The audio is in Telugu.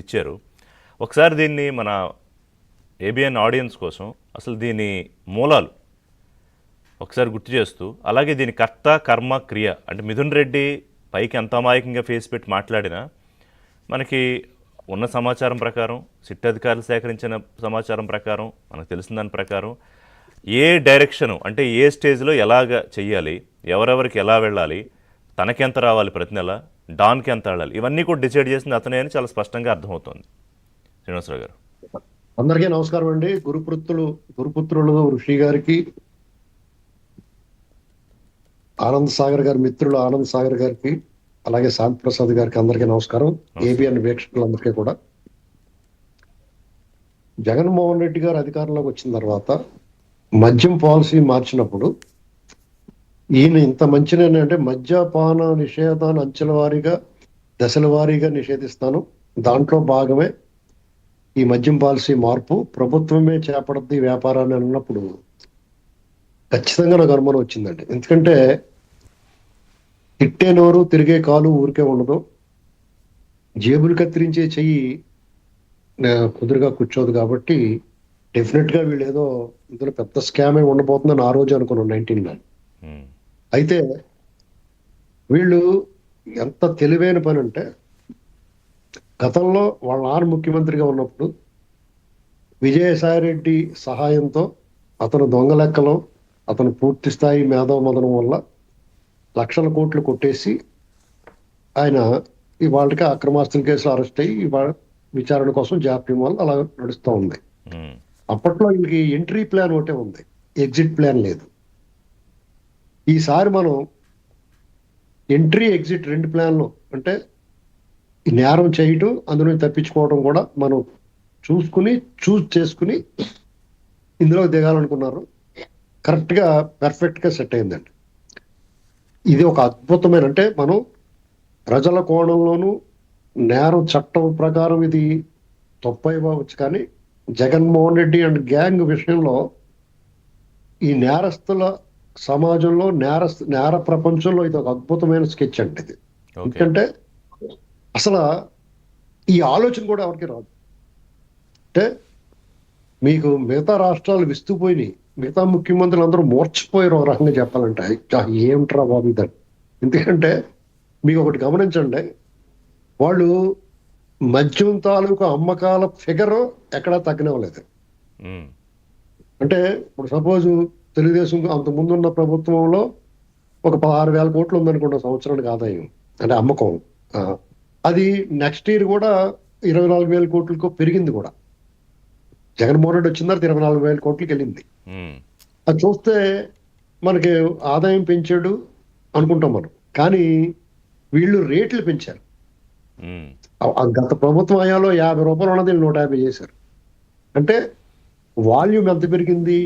ఇచ్చారు. ఒకసారి దీన్ని మన ఏబిఎన్ ఆడియన్స్ కోసం అసలు దీని మూలాలు ఒకసారి గుర్తు చేస్తూ, అలాగే దీని కర్త కర్మ క్రియ అంటే మిథున్ రెడ్డి పైకి ఎంత అమాయకంగా ఫేస్ పెట్టి మాట్లాడినా మనకి ఉన్న సమాచారం ప్రకారం, సిట్ అధికారులు సేకరించిన సమాచారం ప్రకారం, మనకు తెలిసిన దాని ప్రకారం ఏ డైరెక్షను అంటే ఏ స్టేజ్లో ఎలాగ చెయ్యాలి, ఎవరెవరికి ఎలా వెళ్ళాలి, తనకెంత రావాలి ప్రతి నెల, డాన్కి ఎంత వెళ్ళాలి, ఇవన్నీ కూడా డిసైడ్ చేసింది అతనే అని చాలా స్పష్టంగా అర్థమవుతుంది. శ్రీనివాసరావు గారు, అందరికీ నమస్కారం అండి. గురుపుత్రులు ఋషి గారికి, ఆనంద్ సాగర్ గారి మిత్రులు ఆనంద్ సాగర్ గారికి, అలాగే శాంతి ప్రసాద్ గారికి అందరికీ నమస్కారం. ఏబిఎన్ వీక్షకులందరికీ కూడా. జగన్మోహన్ రెడ్డి గారు అధికారంలోకి వచ్చిన తర్వాత మద్యం పాలసీ మార్చినప్పుడు ఈయన ఇంత మంచి నిర్ణయం అంటే మద్యపాన నిషేధాన్ని అంచెల వారీగా దశల వారీగా నిషేధిస్తాను, దాంట్లో భాగమే ఈ మద్యం పాలసీ మార్పు, ప్రభుత్వమే చేపడద్ది వ్యాపారాన్ని అన్నప్పుడు ఖచ్చితంగా నాకు అనుమానం వచ్చిందండి. ఎందుకంటే తిట్టే నోరు తిరిగే కాలు ఊరికే ఉండదు, జేబులు కత్తిరించే చెయ్యి కుదురుగా కూర్చోదు. కాబట్టి డెఫినెట్ గా వీళ్ళు ఏదో ఇందులో పెద్ద స్కామే ఉండబోతుందని ఆ రోజు అనుకున్నాను 19 అయితే వీళ్ళు ఎంత తెలివైన పని అంటే, గతంలో వాళ్ళ నాన్న ముఖ్యమంత్రిగా ఉన్నప్పుడు విజయసాయిరెడ్డి సహాయంతో అతను దొంగ లెక్కలో అతను పూర్తి స్థాయి మేధోమదనం వల్ల లక్షల కోట్లు కొట్టేసి ఆయన ఇవాళకి అక్రమాస్తుల కేసులో అరెస్ట్ అయ్యి ఇవాళ విచారణ కోసం జాప్యం వల్ల అలా నడుస్తూ ఉంది. అప్పట్లో వీళ్ళకి ఎంట్రీ ప్లాన్ ఒకటే ఉంది, ఎగ్జిట్ ప్లాన్ లేదు. ఈసారి మనం ఎంట్రీ ఎగ్జిట్ రెండు ప్లాన్లు అంటే నేరం చేయటం, అందులో తప్పించుకోవడం కూడా మనం చూస్ చేసుకుని ఇందులో దిగాలనుకున్నారు. కరెక్ట్గా పర్ఫెక్ట్గా సెట్ అయిందండి. ఇది ఒక అద్భుతమైన, అంటే మనం ప్రజల కోణంలోనూ నేరం చట్టం ప్రకారం ఇది తప్పైపోవచ్చు, కానీ జగన్మోహన్ రెడ్డి అండ్ గ్యాంగ్ విషయంలో ఈ నేరస్తుల సమాజంలో నేర ప్రపంచంలో ఇది ఒక అద్భుతమైన స్కెచ్ అంటే ఇది. ఎందుకంటే అసలు ఈ ఆలోచన కూడా ఎవరికి రాదు. అంటే మీకు మిగతా రాష్ట్రాలు విస్తుపోయినాయి, మిగతా ముఖ్యమంత్రులు అందరూ మూర్చిపోయారు ఒక రకంగా చెప్పాలంటే. ఏమిట్రా బాబు ఇదని. ఎందుకంటే మీకు ఒకటి గమనించండి, వాళ్ళు మద్యం తాలూకు అమ్మకాల ఫిగర్ ఎక్కడా తగ్గనివ్వలేదు. అంటే ఇప్పుడు సపోజ్ తెలుగుదేశం అంత ముందున్న ప్రభుత్వంలో ఒక 16,000 కోట్లు ఉందనుకుంటా సంవత్సరానికి ఆదాయం, అంటే అమ్మకం. అది నెక్స్ట్ ఇయర్ కూడా 24,000 కోట్లకు పెరిగింది కూడా. జగన్మోహన్ రెడ్డి వచ్చిన తర్వాత 24,000 కోట్లకి వెళ్ళింది. అది చూస్తే మనకి ఆదాయం పెంచాడు అనుకుంటాం మనం, కానీ వీళ్ళు రేట్లు పెంచారు. గత ప్రభుత్వం హయాంలో 50 రూపాయలు ఉన్నది 150 చేశారు. అంటే వాల్యూమ్ ఎంత పెరిగింది,